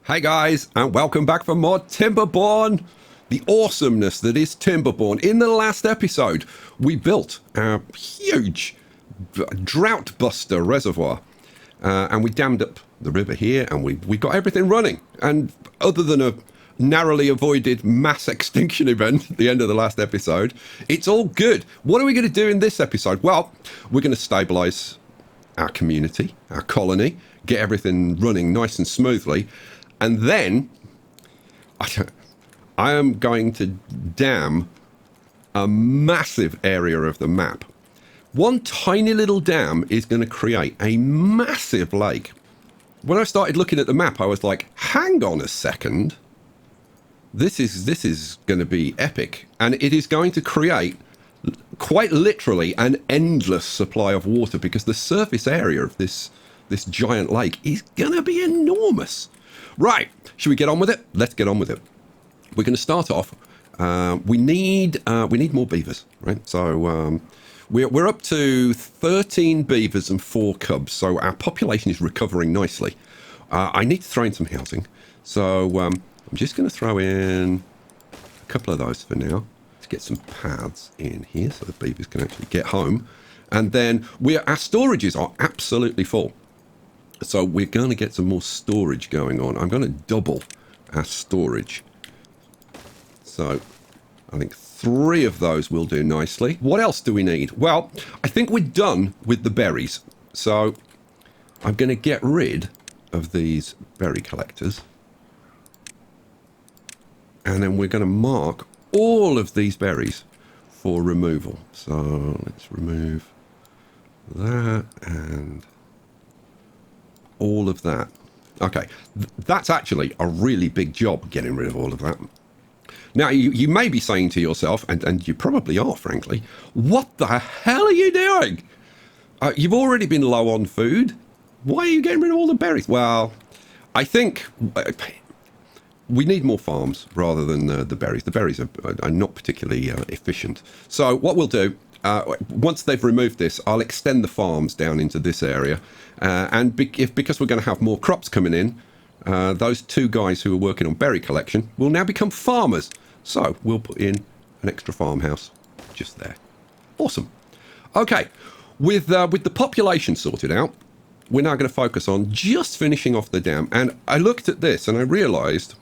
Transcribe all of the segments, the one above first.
Hey guys, and welcome back for more Timberborn. The awesomeness that is Timberborn. In the last episode, we built a huge drought buster reservoir. And we dammed up the river here, and we got everything running. And other than a narrowly avoided mass extinction event at the end of the last episode, it's all good. What are we going to do in this episode? Well, we're going to stabilize our community, our colony, get everything running nice and smoothly. And then I am going to dam a massive area of the map. One tiny little dam is going to create a massive lake. When I started looking at the map, I was like, hang on a second. This is going to be epic. And it is going to create, quite literally, an endless supply of water because the surface area of this giant lake is going to be enormous. Right, should we get on with it? Let's get on with it. We're going to start off. We need more beavers, right? So we're up to 13 beavers and 4 cubs. So our population is recovering nicely. I need to throw in some housing. So I'm just going to throw in a couple of those for now to get some paths in here so the beavers can actually get home. And then our storages are absolutely full. So we're going to get some more storage going on. I'm going to double our storage. So I think 3 of those will do nicely. What else do we need? Well, I think we're done with the berries. So I'm going to get rid of these berry collectors. And then we're going to mark all of these berries for removal. So let's remove that and all of that. Okay, that's actually a really big job, getting rid of all of that. Now, you may be saying to yourself, and you probably are, frankly, what the hell are you doing? You've already been low on food. Why are you getting rid of all the berries? Well, I think we need more farms rather than the berries. The berries are not particularly efficient. So what we'll do, once they've removed this, I'll extend the farms down into this area. And because we're going to have more crops coming in, those 2 guys who are working on berry collection will now become farmers. So we'll put in an extra farmhouse just there. Awesome. Okay, with the population sorted out, we're now going to focus on just finishing off the dam. And I looked at this and I realised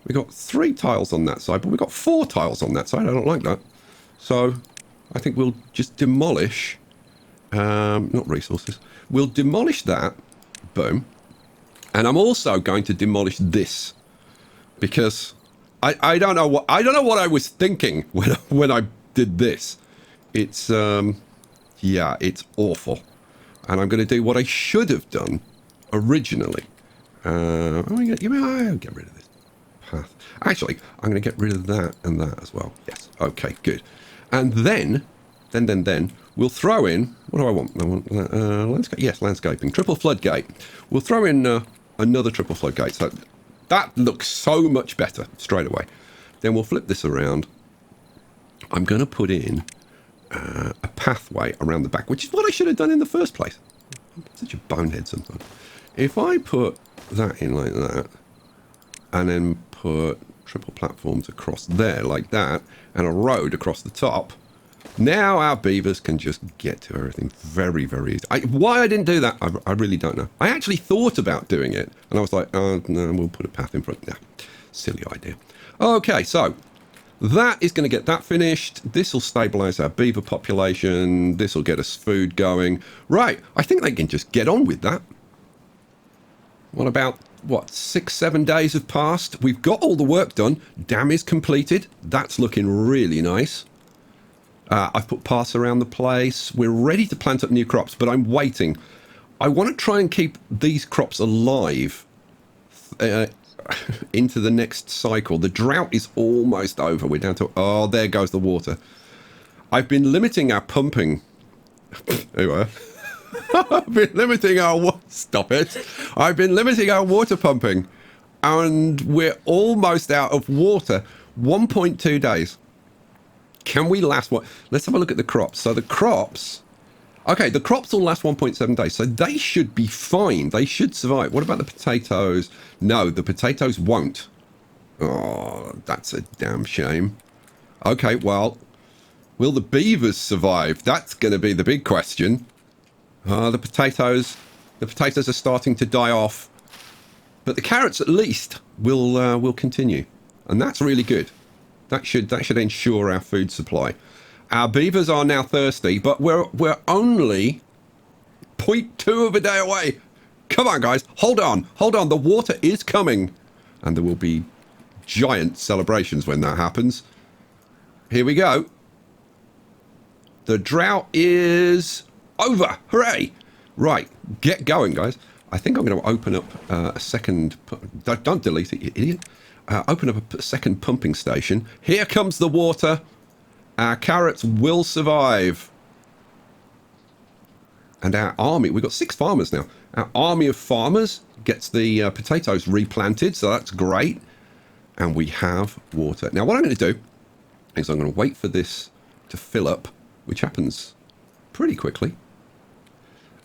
we got 3 tiles on that side, but we got 4 tiles on that side. I don't like that. So I think we'll just demolish, not resources. We'll demolish that. Boom. And I'm also going to demolish this because I don't know what I was thinking when I did this. It's yeah, it's awful. And I'm going to do what I should have done originally. I'll get rid of this path. Actually, I'm going to get rid of that and that as well. Yes. Okay, good. And then we'll throw in, what do I want? I want landscape. Yes, landscaping. Triple floodgate. We'll throw in another triple floodgate. So that looks so much better straight away. Then we'll flip this around. I'm going to put in a pathway around the back, which is what I should have done in the first place. I'm such a bonehead sometimes. If I put that in like that, and then put triple platforms across there like that, and a road across the top, now our beavers can just get to everything very, very easy. Why I didn't do that, I really don't know. I actually thought about doing it, and I was like, oh, no, we'll put a path in front. Yeah, silly idea. Okay, so that is going to get that finished. This will stabilize our beaver population. This will get us food going. Right, I think they can just get on with that. What about, 6-7 days have passed? We've got all the work done. Dam is completed. That's looking really nice. I've put paths around the place. We're ready to plant up new crops, but I'm waiting. I want to try and keep these crops alive into the next cycle. The drought is almost over. We're down to, oh, there goes the water. I've been limiting our pumping. Anyway, I've been limiting our, stop it. I've been limiting our water pumping, and we're almost out of water. 1.2 days. Can we last what? Let's have a look at the crops. So the crops Okay, the crops will last 1.7 days, so they should be fine. They should survive. What about the potatoes? No, the potatoes won't. Oh, that's a damn shame. Okay, well, will the beavers survive? That's going to be the big question. The potatoes are starting to die off, but the carrots at least will continue, and that's really good. That should ensure our food supply. Our beavers are now thirsty, but we're only 0.2 of a day away. Come on, guys, hold on. The water is coming, and there will be giant celebrations when that happens. Here we go. The drought is over. Hooray! Right, get going, guys. I think I'm going to open up a second... Don't delete it, you idiot. Open up a second pumping station. Here comes the water. Our carrots will survive. And our army... We've got 6 farmers now. Our army of farmers gets the potatoes replanted, so that's great. And we have water. Now, what I'm going to do is I'm going to wait for this to fill up, which happens pretty quickly.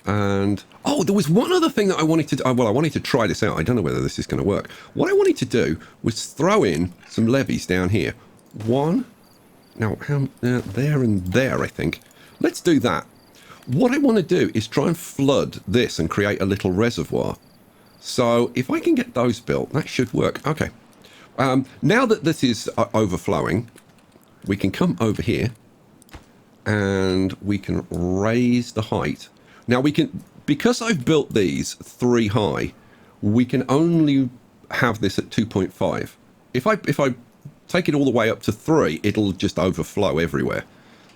And, oh, there was one other thing that I wanted to do. Well, I wanted to try this out. I don't know whether this is going to work. What I wanted to do was throw in some levees down here. One, now, there and there, I think. Let's do that. What I want to do is try and flood this and create a little reservoir. So if I can get those built, that should work. Okay. Now that this is overflowing, we can come over here and we can raise the height. Now we can, because I've built these 3 high, we can only have this at 2.5. If I take it all the way up to 3, it'll just overflow everywhere.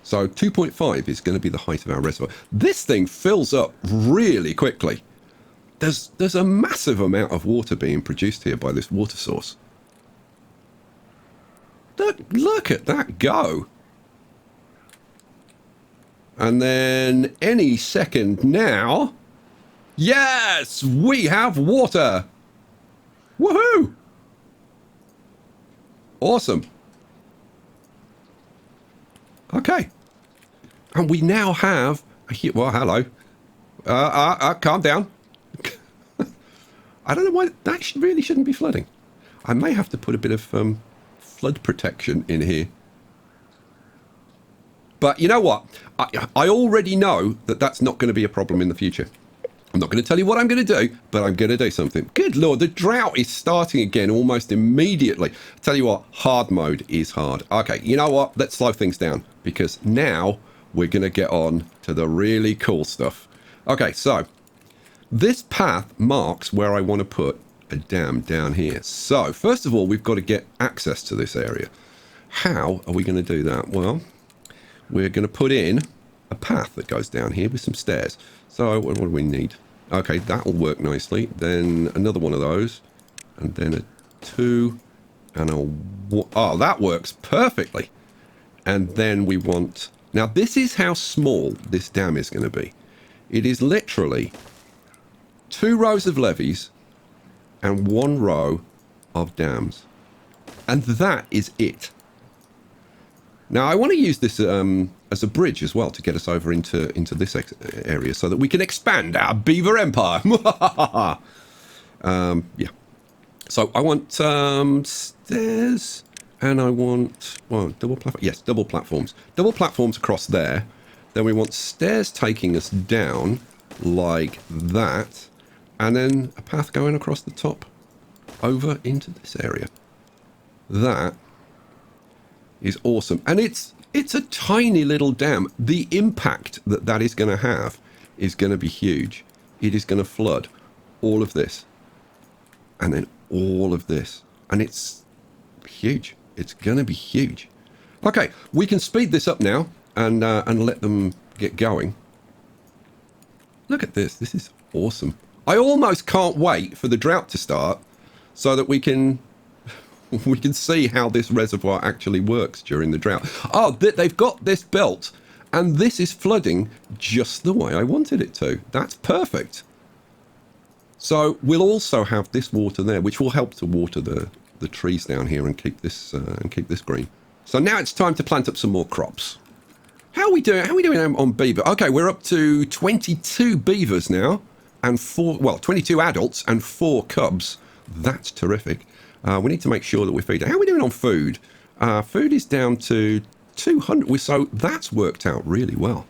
So 2.5 is going to be the height of our reservoir. This thing fills up really quickly. There's a massive amount of water being produced here by this water source. Look at that go. And then any second now, yes, we have water. Woohoo! Awesome. Okay. And we now have, well, hello. Calm down. I don't know why, that really shouldn't be flooding. I may have to put a bit of flood protection in here. But you know what? I already know that that's not going to be a problem in the future. I'm not going to tell you what I'm going to do, but I'm going to do something. Good Lord, the drought is starting again almost immediately. I tell you what, hard mode is hard. Okay, you know what? Let's slow things down because now we're going to get on to the really cool stuff. Okay, so this path marks where I want to put a dam down here. So first of all, we've got to get access to this area. How are we going to do that? Well, we're going to put in a path that goes down here with some stairs. So what do we need? Okay, that'll work nicely. Then another one of those. And then a 2. And a... Oh, that works perfectly. And then we want... Now, this is how small this dam is going to be. It is literally 2 rows of levees and 1 row of dams. And that is it. Now, I want to use this as a bridge as well to get us over into this area so that we can expand our beaver empire. Yeah. So I want stairs and I want, well, double platform. Yes, double platforms. Double platforms across there. Then we want stairs taking us down like that. And then a path going across the top over into this area. That is awesome. And it's a tiny little dam. The impact that is going to have is going to be huge. It is going to flood all of this and then all of this, and it's huge. It's going to be huge. Okay, we can speed this up now and let them get going. Look at this. This is awesome. I almost can't wait for the drought to start so that we can see how this reservoir actually works during the drought. Oh, they've got this built, and this is flooding just the way I wanted it to. That's perfect. So we'll also have this water there, which will help to water the trees down here and keep this green. So now it's time to plant up some more crops. How are we doing? How are we doing on beaver? Okay, we're up to 22 beavers now, and 22 adults and 4 cubs. That's terrific. We need to make sure that we're feeding. How are we doing on food? Food is down to 200. So that's worked out really well.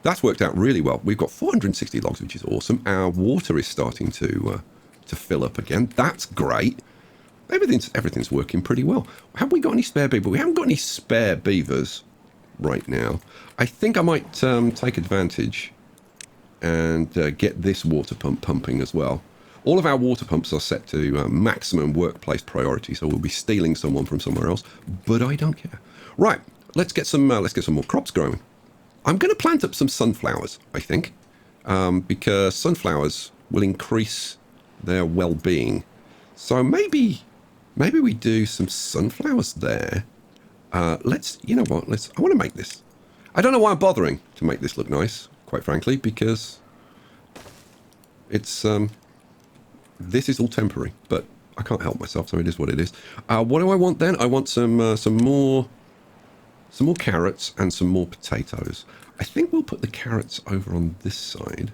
That's worked out really well. We've got 460 logs, which is awesome. Our water is starting to fill up again. That's great. Everything's working pretty well. Have we got any spare beavers? We haven't got any spare beavers right now. I think I might take advantage and get this water pump pumping as well. All of our water pumps are set to maximum workplace priority, so we'll be stealing someone from somewhere else, but I don't care. Right, let's get some more crops growing. I'm going to plant up some sunflowers, I think, because sunflowers will increase their well-being. So maybe we do some sunflowers there. You know what? I want to make this. I don't know why I'm bothering to make this look nice, quite frankly, because it's this is all temporary, but I can't help myself, so it is what it is. What do I want then? I want some more carrots and some more potatoes. I think we'll put the carrots over on this side.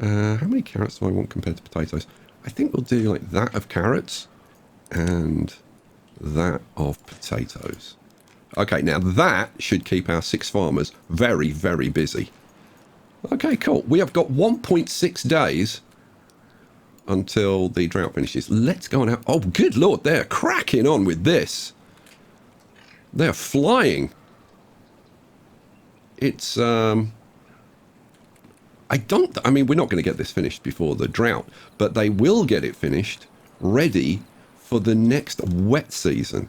How many carrots do I want compared to potatoes? I think we'll do like that of carrots and that of potatoes. Okay, now that should keep our 6 farmers very, very busy. Okay, cool. We have got 1.6 days until the drought finishes. Let's go on out. Oh, good Lord, they're cracking on with this. They're flying. It's, I mean, we're not going to get this finished before the drought, but they will get it finished, ready for the next wet season.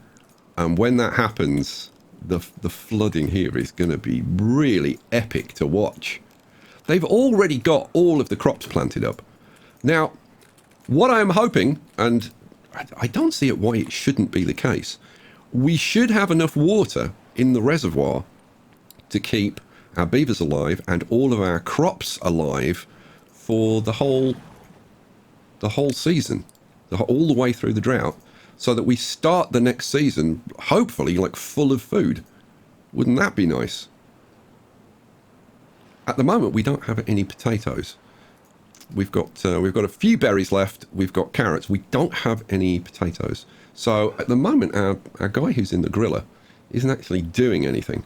And when that happens, the flooding here is going to be really epic to watch. They've already got all of the crops planted up. Now, what I am hoping, and I don't see it why it shouldn't be the case, we should have enough water in the reservoir to keep our beavers alive and all of our crops alive for the whole season, all the way through the drought, so that we start the next season, hopefully, like full of food. Wouldn't that be nice? At the moment, we don't have any potatoes. We've got a few berries left. We've got carrots. We don't have any potatoes. So at the moment, our guy who's in the griller isn't actually doing anything.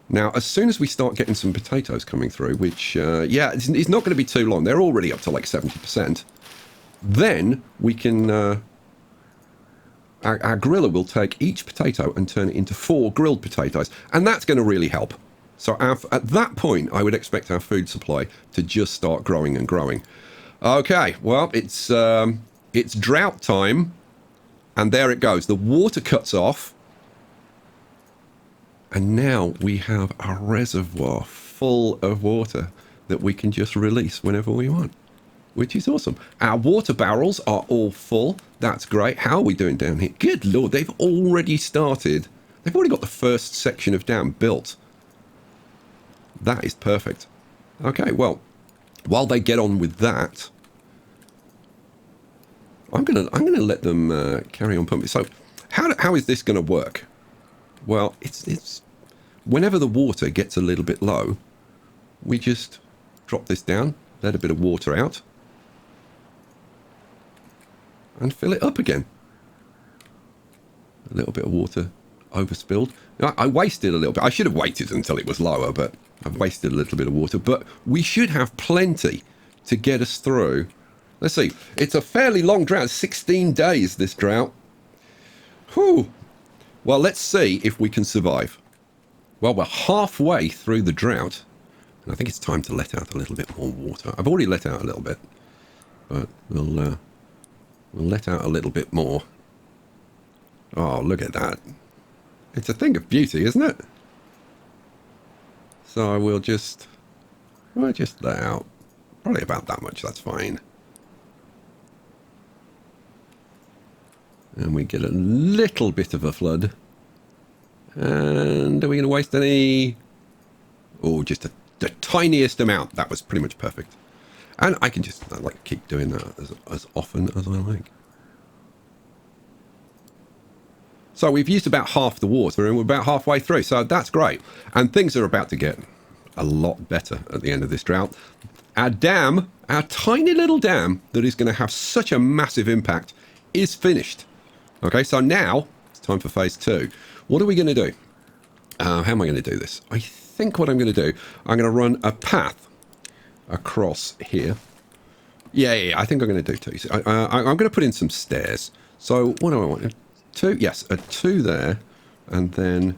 Now, as soon as we start getting some potatoes coming through, which, it's not going to be too long. They're already up to like 70%. Then we can, our griller will take each potato and turn it into 4 grilled potatoes. And that's going to really help. So at that point, I would expect our food supply to just start growing and growing. Okay, well, it's drought time. And there it goes. The water cuts off. And now we have a reservoir full of water that we can just release whenever we want, which is awesome. Our water barrels are all full. That's great. How are we doing down here? Good Lord, they've already started. They've already got the first section of dam built. That is perfect. Okay, well, while they get on with that, I'm gonna let them carry on pumping. So, how is this going to work? Well, it's whenever the water gets a little bit low, we just drop this down, let a bit of water out, and fill it up again. A little bit of water overspilled. Now, I wasted a little bit. I should have waited until it was lower, but I've wasted a little bit of water. But we should have plenty to get us through. Let's see. It's a fairly long drought. 16 days, this drought. Whew. Well, let's see if we can survive. Well, we're halfway through the drought, and I think it's time to let out a little bit more water. I've already let out a little bit, but we'll let out a little bit more. Oh, look at that. It's a thing of beauty, isn't it? So I will just let out probably about that much. That's fine. And we get a little bit of a flood. And are we going to waste any? Oh, just the tiniest amount. That was pretty much perfect. And I can just keep doing that as often as I like. So we've used about half the water and we're about halfway through. So that's great. And things are about to get a lot better at the end of this drought. Our dam, our tiny little dam that is going to have such a massive impact is finished. Okay, so now it's time for phase 2. What are we going to do? How am I going to do this? I think what I'm going to do, I'm going to run a path across here. Yeah, I think I'm going to do 2. So I'm going to put in some stairs. So what do I want? 2? Yes, a 2 there, and then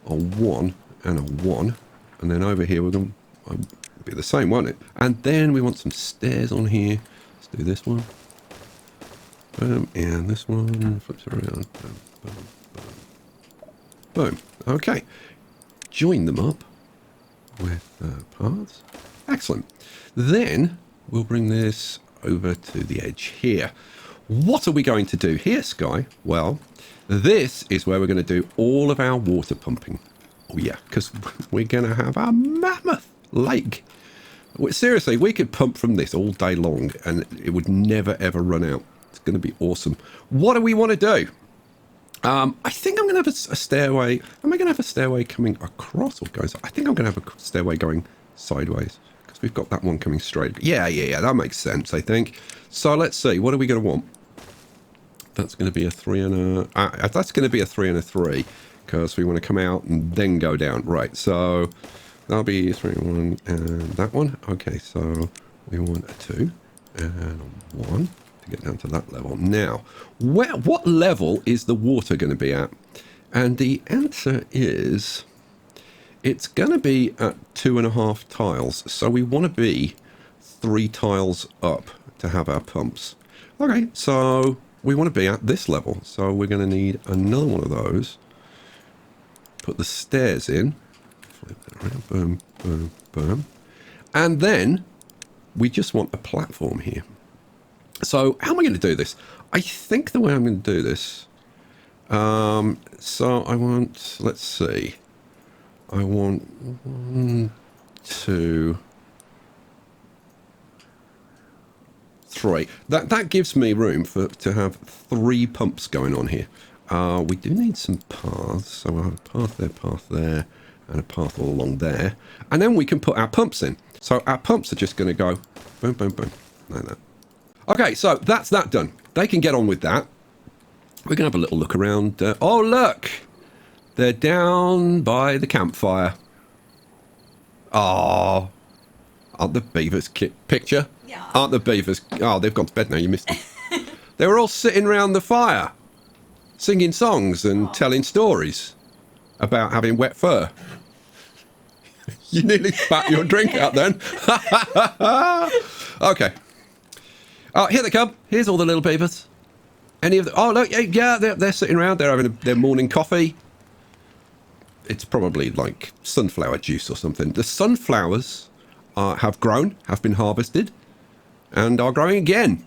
a 1 and a 1. And then over here we're going to be the same, won't it? And then we want some stairs on here. Let's do this one. Boom, and this one flips around. Boom, boom, boom. Boom. Okay. Join them up with paths. Excellent. Then we'll bring this over to the edge here. What are we going to do here, Sky? Well, this is where we're going to do all of our water pumping. Oh yeah, because we're going to have a mammoth lake. Seriously, we could pump from this all day long and it would never ever run out. It's going to be awesome. What do we want to do? I think I'm going to have a stairway. Am I going to have a stairway coming across or going? I think I'm going to have a stairway going sideways because we've got that one coming straight. Yeah, that makes sense, I think. So let's see. What are we going to want? That's going to be a 3 and a... that's going to be a 3 and a 3 because we want to come out and then go down. Right, so that'll be 3 and 1 and that one. Okay, so we want a 2 and a 1 to get down to that level. Now, what level is the water going to be at? And the answer is it's going to be at 2.5 tiles. So we want to be 3 tiles up to have our pumps. Okay, so we want to be at this level. So we're going to need another one of those. Put the stairs in. Flip it around. Boom, boom, boom. And then we just want a platform here. So how am I going to do this? I think the way I'm going to do this... so I want... Let's see. I want 1, 2... 3. That gives me room to have 3 pumps going on here. We do need some paths, so we'll have a path there, and a path all along there. And then we can put our pumps in. So our pumps are just going to go boom, boom, boom, like that. Okay, so that's that done. They can get on with that. We're going to have a little look around. Oh, look! They're down by the campfire. Oh, aren't the beavers picture? Yeah. Aren't the beavers... Oh, they've gone to bed now. You missed them. They were all sitting around the fire, singing songs and telling stories about having wet fur. You nearly spat your drink out then. Okay. Oh, here they come. Here's all the little beavers. Any of the... Oh, look. Yeah, they're sitting around. They're having their morning coffee. It's probably like sunflower juice or something. The sunflowers have grown, have been harvested, and are growing again.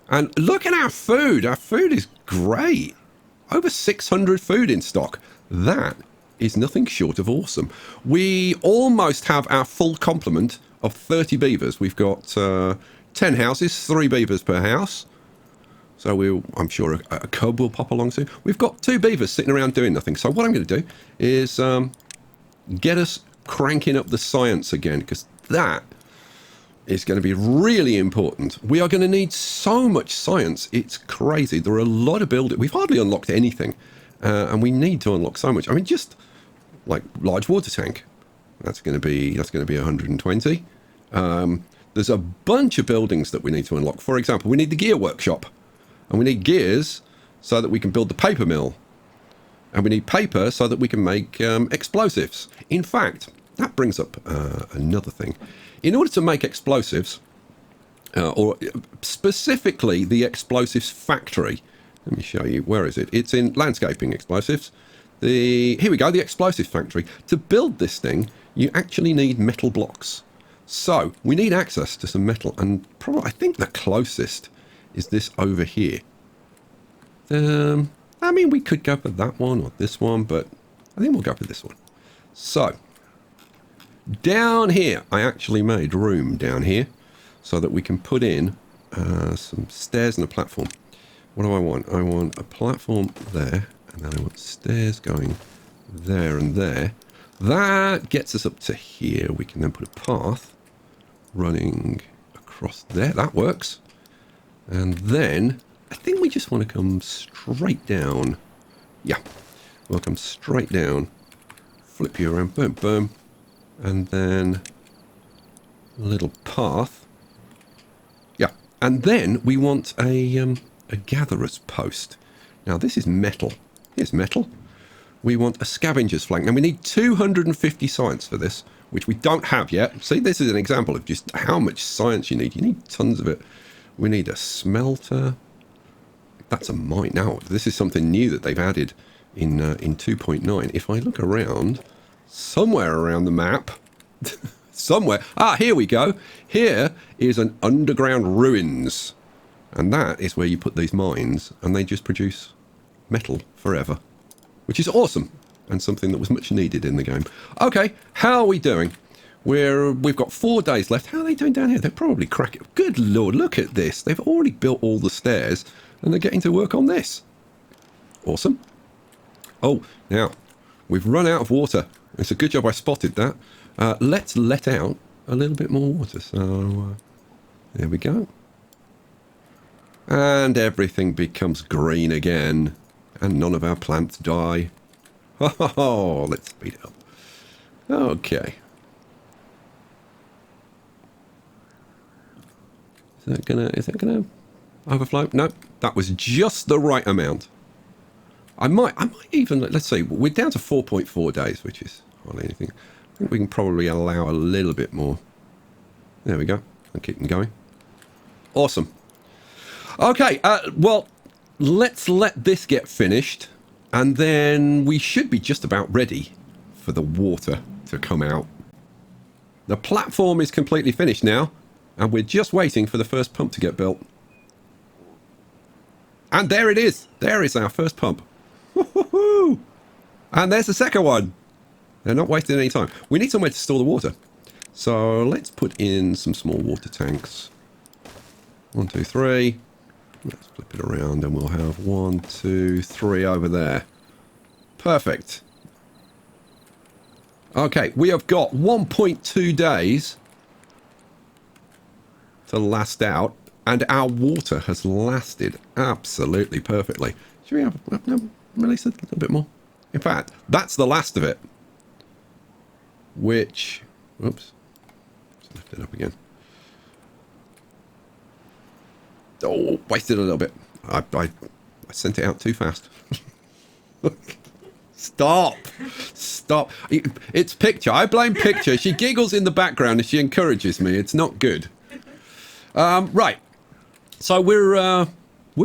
And look at our food. Our food is great. Over 600 food in stock. That is nothing short of awesome. We almost have our full complement of 30 beavers. We've got 10 houses, 3 beavers per house. So I'm sure a cub will pop along soon. We've got 2 beavers sitting around doing nothing. So what I'm going to do is get us cranking up the science again, because that is going to be really important. We are going to need so much science. It's crazy. There are a lot of buildings. We've hardly unlocked anything, and we need to unlock so much. I mean, just like large water tank. That's going to be 120. There's a bunch of buildings that we need to unlock. For example, we need the gear workshop, and we need gears so that we can build the paper mill, and we need paper so that we can make explosives. In fact, that brings up another thing. In order to make explosives, or specifically the explosives factory, let me show you. Where is it? It's in landscaping explosives. Here we go, the explosives factory. To build this thing, you actually need metal blocks. So we need access to some metal, and probably I think the closest is this over here. I mean, we could go for that one or this one, but I think we'll go for this one. So down here, I actually made room down here so that we can put in some stairs and a platform. What do I want? I want a platform there, and then I want stairs going there and there. That gets us up to here. We can then put a path running across there. That works. And then I think we just want to come straight down. Yeah, we'll come straight down. Flip you around. Boom, boom. And then a little path. Yeah, and then we want a gatherer's post. Now this is metal. Here's metal. We want a scavenger's flank. Now we need 250 science for this, which we don't have yet. See, this is an example of just how much science you need. You need tons of it. We need a smelter. That's a mine. Now, this is something new that they've added in 2.9. If I look around, somewhere around the map, somewhere. Ah, here we go. Here is an underground ruins. And that is where you put these mines, and they just produce metal forever, which is awesome and something that was much needed in the game. Okay, how are we doing? We've got 4 days left. How are they doing down here? They're probably cracking. Good Lord, look at this. They've already built all the stairs, and they're getting to work on this. Awesome. Oh, now, we've run out of water. It's a good job I spotted that. Let's let out a little bit more water. So, there we go. And everything becomes green again. And none of our plants die. Oh, let's speed it up. Okay. Is that gonna overflow? No, that was just the right amount. I might even, let's see, we're down to 4.4 days, which is hardly anything. I think we can probably allow a little bit more. There we go. And keep them going. Awesome. Okay, well, let's let this get finished, and then we should be just about ready for the water to come out. The platform is completely finished now, and we're just waiting for the first pump to get built. And there it is. There is our first pump. Woo-hoo-hoo. And there's the second one. They're not wasting any time. We need somewhere to store the water. So let's put in some small water tanks. 1, 2, 3. Let's flip it around and we'll have 1, 2, 3 over there. Perfect. Okay, we have got 1.2 days to last out, and our water has lasted absolutely perfectly. Should we have release it a little bit more? In fact, that's the last of it. Which, whoops, just lift it up again. Oh, wasted a little bit. I sent it out too fast. Stop. It's Picture. I blame Picture. She giggles in the background and she encourages me. It's not good. Right. So we're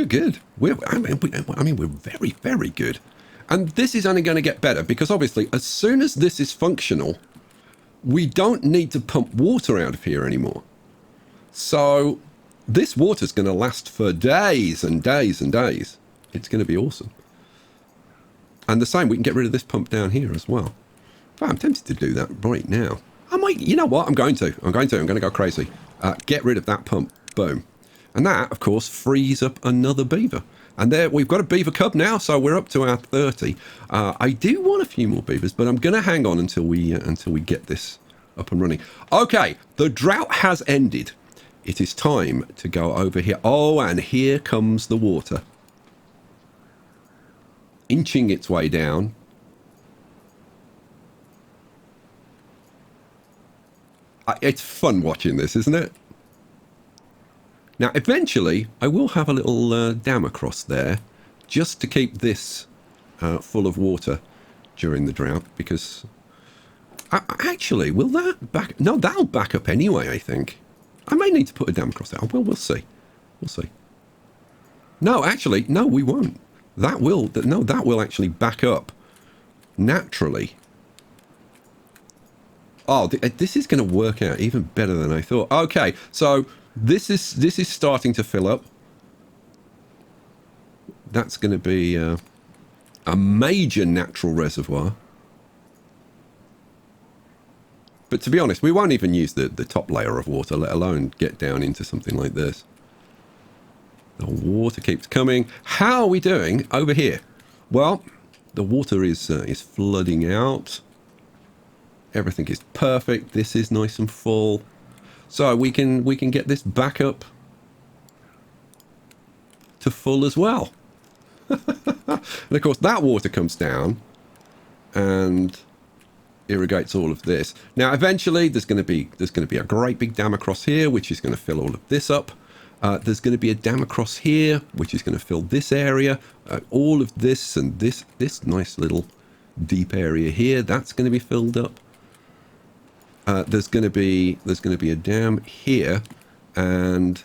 good. We're very, very good. And this is only going to get better because obviously as soon as this is functional, we don't need to pump water out of here anymore. So this water's going to last for days and days and days. It's going to be awesome. And the same, we can get rid of this pump down here as well. But I'm tempted to do that right now. I might, you know what? I'm going to go crazy. Get rid of that pump. Boom. And that, of course, frees up another beaver. And there, we've got a beaver cub now, so we're up to our 30. I do want a few more beavers, but I'm going to hang on until we get this up and running. Okay, the drought has ended. It is time to go over here. Oh, and here comes the water. Inching its way down. It's fun watching this, isn't it? Now, eventually, I will have a little dam across there just to keep this full of water during the drought, because actually, will that back? No, that'll back up anyway, I think. I may need to put a dam across there. Well, we'll see. We'll see. No, actually, no, we won't. That will actually back up naturally. Oh, this is going to work out even better than I thought. Okay, so this is starting to fill up. That's going to be a major natural reservoir. But to be honest, we won't even use the top layer of water, let alone get down into something like this. The water keeps coming. How are we doing over here? Well, the water is flooding out. Everything is perfect. This is nice and full. So we can get this back up to full as well. And of course that water comes down and irrigates all of this. Now eventually there's going to be a great big dam across here which is going to fill all of this up. There's going to be a dam across here which is going to fill this area, all of this and this nice little deep area here, that's going to be filled up. There's going to be a dam here, and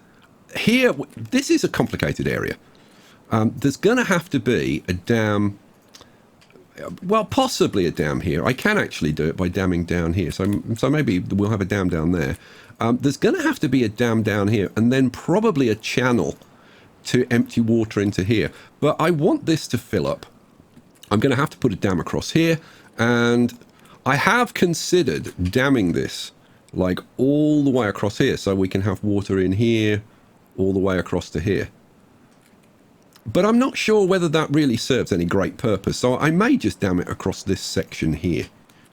here this is a complicated area. There's going to have to be a dam, well, possibly a dam here. I can actually do it by damming down here, so maybe we'll have a dam down there. There's going to have to be a dam down here, and then probably a channel to empty water into here. But I want this to fill up. I'm going to have to put a dam across here, and I have considered damming this like all the way across here so we can have water in here all the way across to here. But I'm not sure whether that really serves any great purpose, so I may just dam it across this section here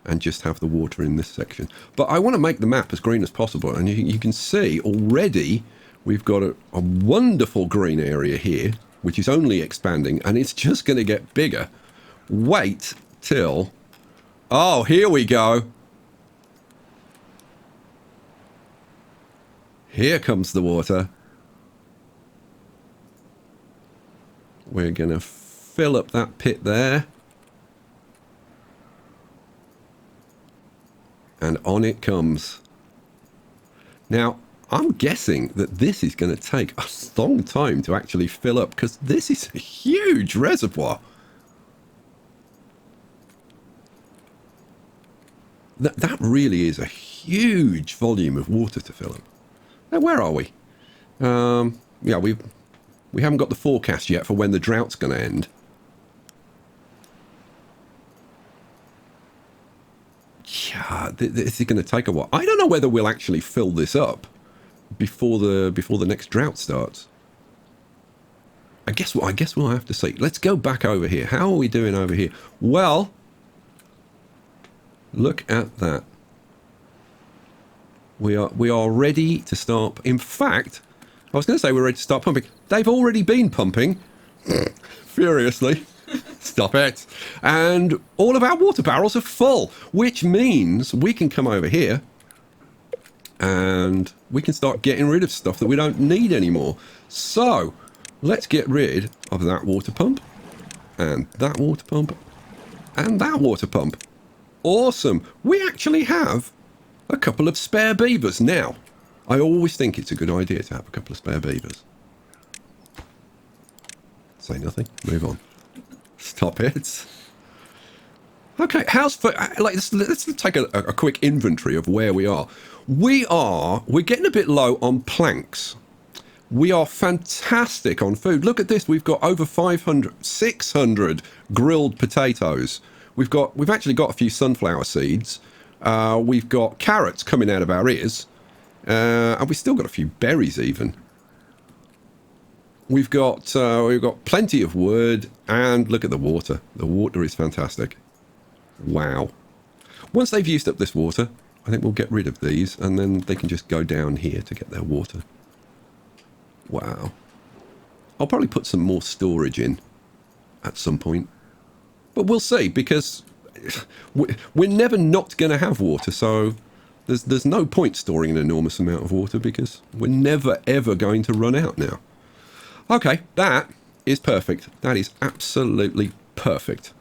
and just have the water in this section. But I want to make the map as green as possible, and you can see already we've got a wonderful green area here which is only expanding, and it's just going to get bigger. Wait till... Oh, here we go. Here comes the water. We're going to fill up that pit there. And on it comes. Now, I'm guessing that this is going to take a long time to actually fill up, because this is a huge reservoir. That really is a huge volume of water to fill up. Now, where are we? Yeah, we haven't got the forecast yet for when the drought's going to end. Yeah, this is going to take a while. I don't know whether we'll actually fill this up before the next drought starts. I guess we'll have to see. Let's go back over here. How are we doing over here? Well, look at that. We are ready to start. In fact, I was going to say we're ready to start pumping. They've already been pumping furiously. Stop it. And all of our water barrels are full, which means we can come over here and we can start getting rid of stuff that we don't need anymore. So let's get rid of that water pump and that water pump and that water pump. Awesome. We actually have a couple of spare beavers now. I always think it's a good idea to have a couple of spare beavers. Say nothing. Move on. Stop it. Okay, let's take a quick inventory of where we are. We're getting a bit low on planks. We are fantastic on food. Look at this. We've got over 600 grilled potatoes. We've actually got a few sunflower seeds. We've got carrots coming out of our ears. And we've still got a few berries even. We've got plenty of wood, and look at the water. The water is fantastic. Wow. Once they've used up this water, I think we'll get rid of these, and then they can just go down here to get their water. Wow. I'll probably put some more storage in at some point. But we'll see, because we're never not going to have water, so there's no point storing an enormous amount of water, because we're never, ever going to run out now. Okay, that is perfect. That is absolutely perfect.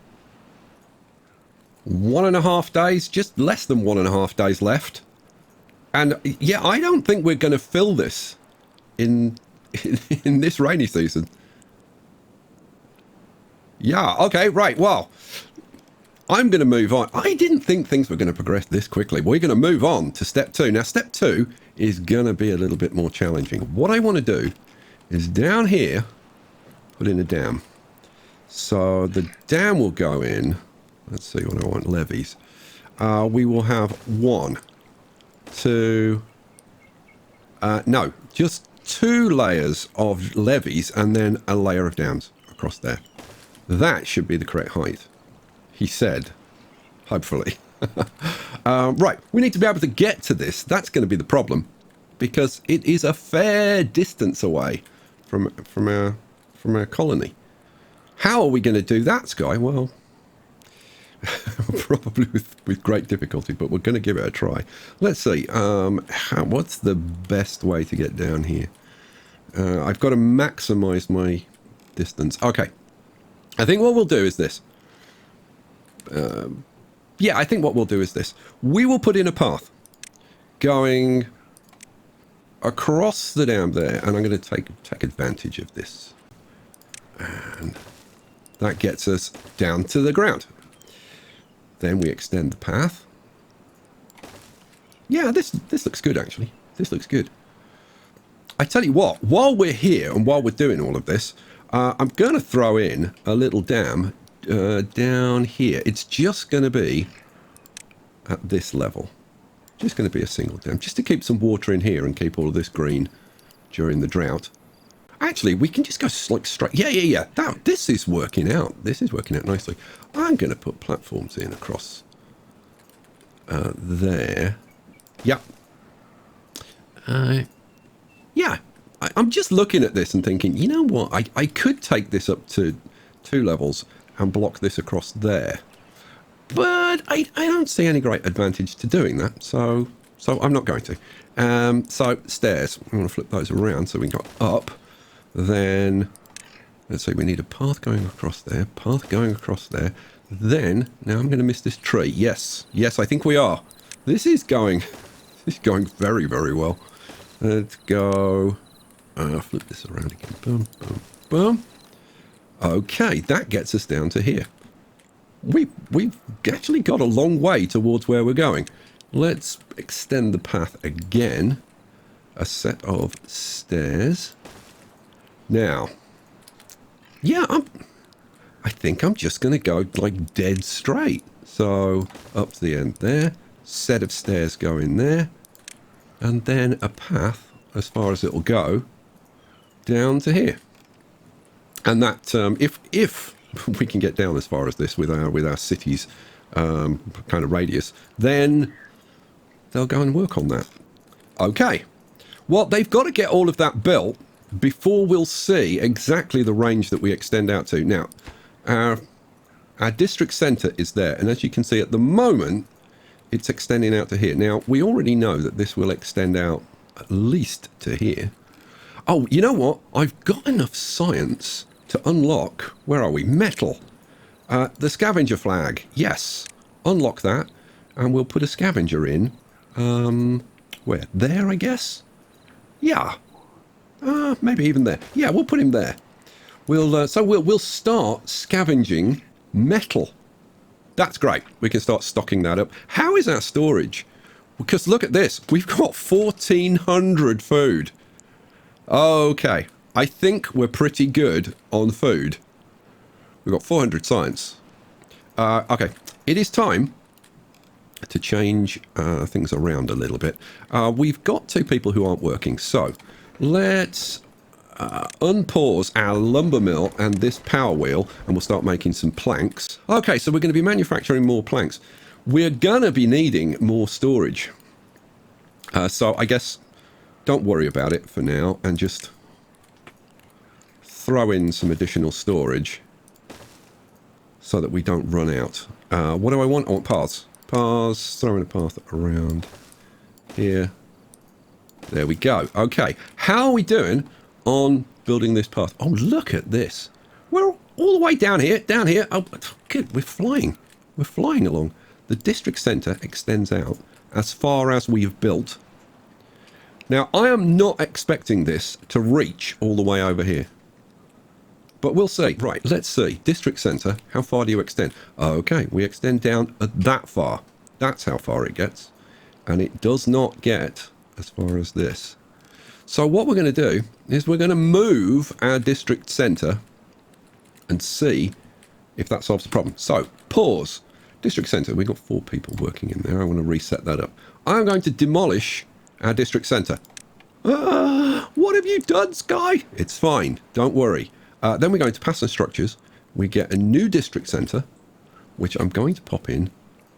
1.5 days, just less than 1.5 days left. And yeah, I don't think we're going to fill this in this rainy season. Yeah, okay, right, well, I'm going to move on. I didn't think things were going to progress this quickly. We're going to move on to step 2. Now, step 2 is going to be a little bit more challenging. What I want to do is down here, put in a dam. So the dam will go in. Let's see what I want. Levees. We will have 1, 2. No, just 2 layers of levees and then a layer of dams across there. That should be the correct height, he said, hopefully. Right, we need to be able to get to this. That's going to be the problem, because it is a fair distance away from our colony. How are we going to do that, Sky? Well, probably with great difficulty, but we're going to give it a try. Let's see. What's the best way to get down here? I've got to maximize my distance. Okay. I think what we'll do is this. Yeah, I think what we'll do is this. We will put in a path going across the dam there, and I'm going to take advantage of this. And that gets us down to the ground. Then we extend the path. Yeah, this looks good, actually. This looks good. I tell you what, while we're here and while we're doing all of this, I'm going to throw in a little dam down here. It's just going to be at this level. Just going to be a single dam, just to keep some water in here and keep all of this green during the drought. Actually, we can just go like straight. Yeah. This is working out. This is working out nicely. I'm going to put platforms in across there. Yep. Yeah. I'm just looking at this and thinking, you know what? I could take this up to 2 levels and block this across there. But I don't see any great advantage to doing that, so I'm not going to. So stairs, I'm going to flip those around so we can go up. Then, let's see, we need a path going across there, path going across there. Then, now I'm going to miss this tree. Yes, I think we are. This is going very, very well. Let's go, flip this around again. Boom, boom, boom. Okay, that gets us down to here. We've actually got a long way towards where we're going. Let's extend the path again. A set of stairs. Now, yeah, I think I'm just going to go like dead straight. So up to the end there, set of stairs going there, and then a path as far as it'll go down to here. And that if we can get down as far as this with our city's kind of radius, then they'll go and work on that. Okay, well, they've got to get all of that built before we'll see exactly the range that we extend out to. Now, our district centre is there, and as you can see at the moment, it's extending out to here. Now, we already know that this will extend out at least to here. Oh, you know what? I've got enough science to unlock, where are we? Metal. The scavenger flag. Yes. Unlock that, and we'll put a scavenger in. Where? There, I guess? Yeah. Maybe even there. Yeah, we'll put him there. We'll start scavenging metal. That's great. We can start stocking that up. How is our storage? Because look at this. We've got 1,400 food. Okay. I think we're pretty good on food. We've got 400 science. Okay. It is time to change things around a little bit. We've got 2 people who aren't working, so let's unpause our lumber mill and this power wheel, and we'll start making some planks. Okay, so we're going to be manufacturing more planks. We're going to be needing more storage. So I guess don't worry about it for now and just throw in some additional storage so that we don't run out. What do I want? I want paths. Paths, throw in a path around here. There we go. Okay, how are we doing on building this path? Oh, look at this. We're all the way down here, Oh, good, we're flying. We're flying along. The district centre extends out as far as we have built. Now, I am not expecting this to reach all the way over here. But we'll see. Right, let's see. District centre, how far do you extend? Okay, we extend down that far. That's how far it gets. And it does not get as far as this. So what we're going to do is we're going to move our district centre and see if that solves the problem. So, pause. District centre, we've got 4 people working in there. I want to reset that up. I'm going to demolish our district centre. What have you done, Sky? It's fine. Don't worry. Then we go into passive structures. We get a new district centre, which I'm going to pop in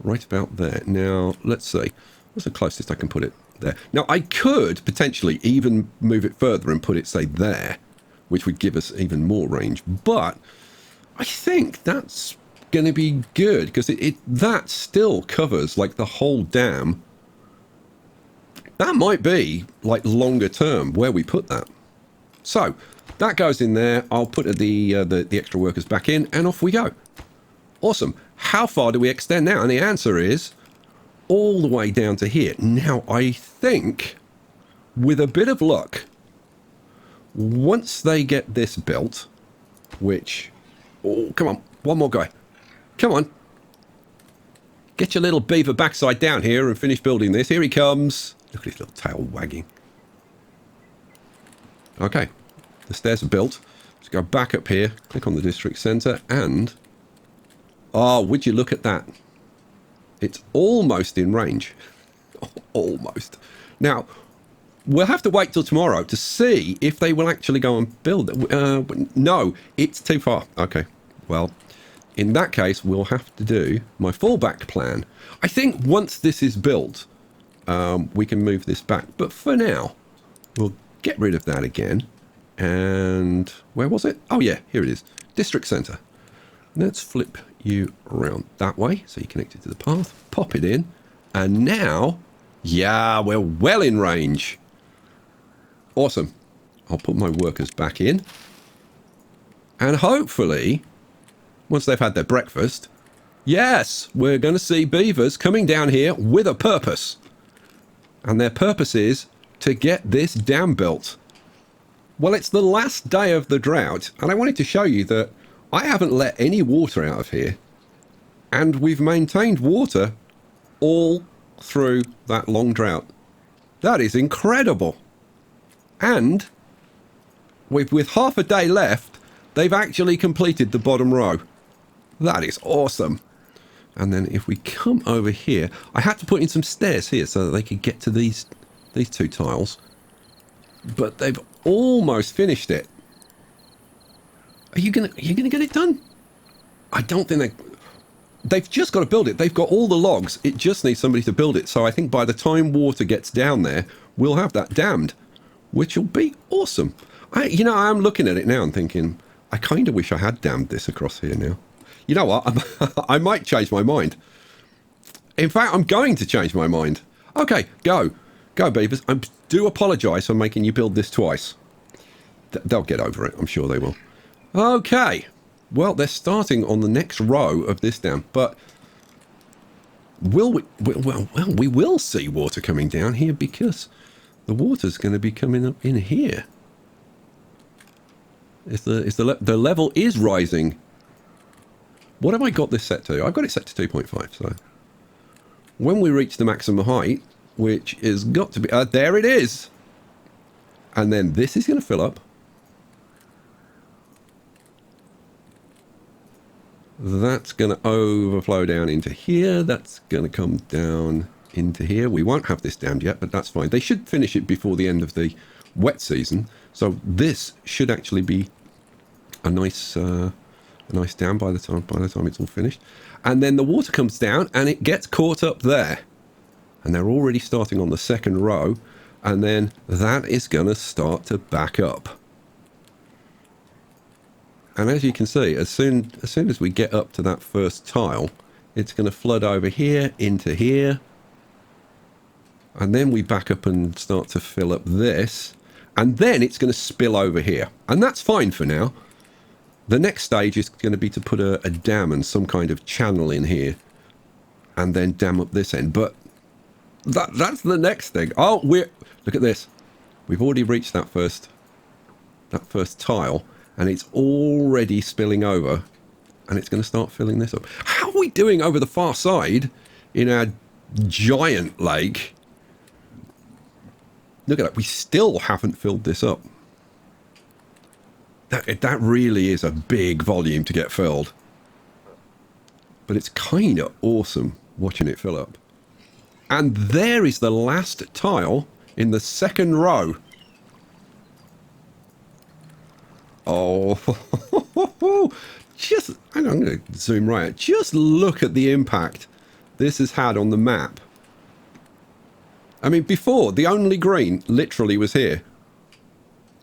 right about there. Now, let's see. What's the closest I can put it? There. Now, I could potentially even move it further and put it, say, there, which would give us even more range. But I think that's going to be good because that still covers like the whole dam. That might be like longer term where we put that. So that goes in there. I'll put the extra workers back in and off we go. Awesome. How far do we extend now? And the answer is all the way down to here. Now, I think with a bit of luck, once they get this built, which, oh, come on, one more guy. Come on. Get your little beaver backside down here and finish building this. Here he comes. Look at his little tail wagging. Okay, the stairs are built. Let's go back up here, click on the district centre, and oh, would you look at that? It's almost in range. Almost. Now, we'll have to wait till tomorrow to see if they will actually go and build it. No, it's too far. Okay, well, in that case, we'll have to do my fallback plan. I think once this is built, we can move this back. But for now, we'll get rid of that again. And where was it? Oh, yeah, here it is. District Centre. Let's flip you around that way so you're connected to the path. Pop it in. And now, yeah, we're well in range. Awesome. I'll put my workers back in. And hopefully, once they've had their breakfast, yes, we're going to see beavers coming down here with a purpose. And their purpose is to get this dam built. Well, it's the last day of the drought, and I wanted to show you that I haven't let any water out of here. And we've maintained water all through that long drought. That is incredible. And with half a day left, they've actually completed the bottom row. That is awesome. And then if we come over here, I had to put in some stairs here so that they could get to these two tiles. But they've almost finished it. Are you gonna get it done? I don't think they've just got to build it. They've got all the logs. It just needs somebody to build it. So I think by the time water gets down there, we'll have that dammed, which will be awesome. I'm looking at it now and thinking, I kind of wish I had dammed this across here now. You know what? I might change my mind. In fact, I'm going to change my mind. Okay, go. Go, beavers. I do apologise for making you build this twice. They'll get over it. I'm sure they will. Okay. Well, they're starting on the next row of this dam. But will we? Well, we will see water coming down here because the water's going to be coming up in here. The level is rising. What have I got this set to? I've got it set to 2.5. So when we reach the maximum height, which is got to be... there it is. And then this is going to fill up. That's going to overflow down into here. That's going to come down into here. We won't have this dammed yet, but that's fine. They should finish it before the end of the wet season. So this should actually be a nice dam by the time it's all finished. And then the water comes down and it gets caught up there. And they're already starting on the second row. And then that is going to start to back up. And as you can see, as soon as we get up to that first tile, it's going to flood over here into here. And then we back up and start to fill up this. And then it's going to spill over here. And that's fine for now. The next stage is going to be to put a dam and some kind of channel in here. And then dam up this end. But that's the next thing. Oh, look at this. We've already reached that first tile. And it's already spilling over. And it's going to start filling this up. How are we doing over the far side in our giant lake? Look at that. We still haven't filled this up. That really is a big volume to get filled. But it's kind of awesome watching it fill up. And there is the last tile in the second row. Oh, just, I'm going to zoom right out. Just look at the impact this has had on the map. I mean, before, the only green literally was here.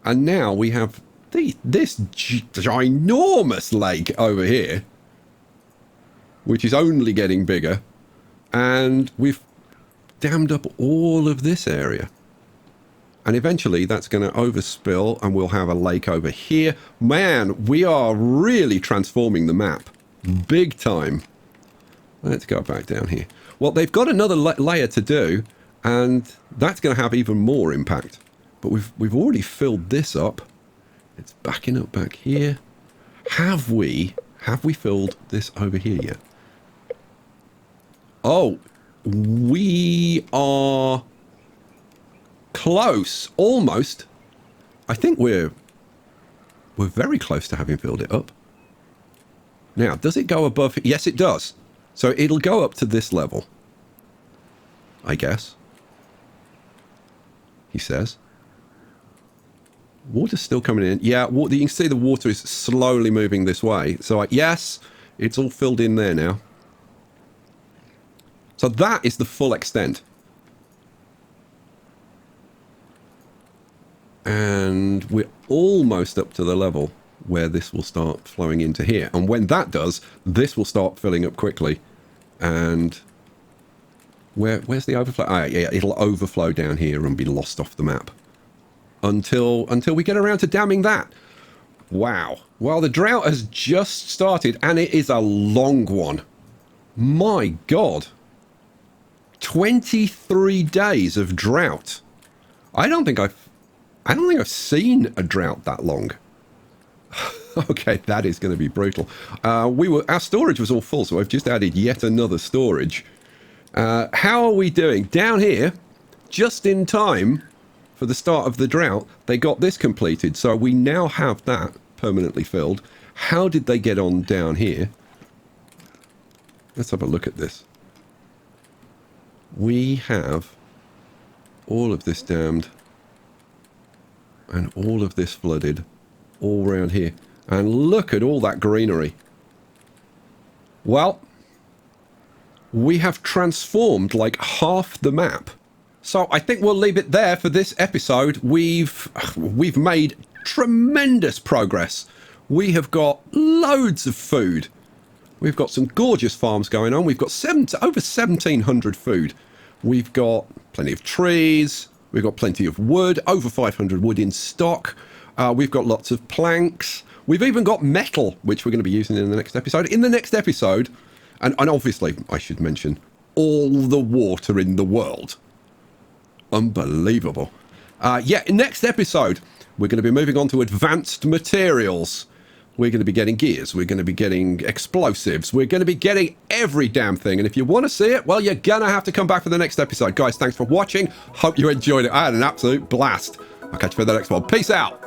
And now we have this ginormous lake over here, which is only getting bigger. And we've dammed up all of this area. And eventually that's going to overspill and we'll have a lake over here. Man, we are really transforming the map. Big time. Let's go back down here. Well, they've got another layer to do, and that's going to have even more impact. But we've already filled this up. It's backing up back here. Have we filled this over here yet? Oh, we are close, almost. I think we're very close to having filled it up. Now, does it go above? Yes, it does. So it'll go up to this level, I guess. He says. Water's still coming in. Yeah, you can see the water is slowly moving this way. So yes, it's all filled in there now. So that is the full extent. And we're almost up to the level where this will start flowing into here. And when that does, this will start filling up quickly. And where's the overflow? Ah, yeah, it'll overflow down here and be lost off the map. Until we get around to damming that. Wow. Well, the drought has just started, and it is a long one. My God. 23 days of drought. I don't think I've seen a drought that long. Okay, that is going to be brutal. Our storage was all full, so I've just added yet another storage. How are we doing? Down here, just in time for the start of the drought, they got this completed, so we now have that permanently filled. How did they get on down here? Let's have a look at this. We have all of this dammed and all of this flooded all around here. And look at all that greenery. Well, we have transformed like half the map. So I think we'll leave it there for this episode. We've made tremendous progress. We have got loads of food. We've got some gorgeous farms going on. We've got over 1,700 food. We've got plenty of trees. We've got plenty of wood, over 500 wood in stock. We've got lots of planks. We've even got metal, which we're going to be using in the next episode. In the next episode, and obviously I should mention, all the water in the world. Unbelievable. Yeah, next episode, we're going to be moving on to advanced materials. We're going to be getting gears. We're going to be getting explosives. We're going to be getting every damn thing. And if you want to see it, well, you're going to have to come back for the next episode. Guys, thanks for watching. Hope you enjoyed it. I had an absolute blast. I'll catch you for the next one. Peace out.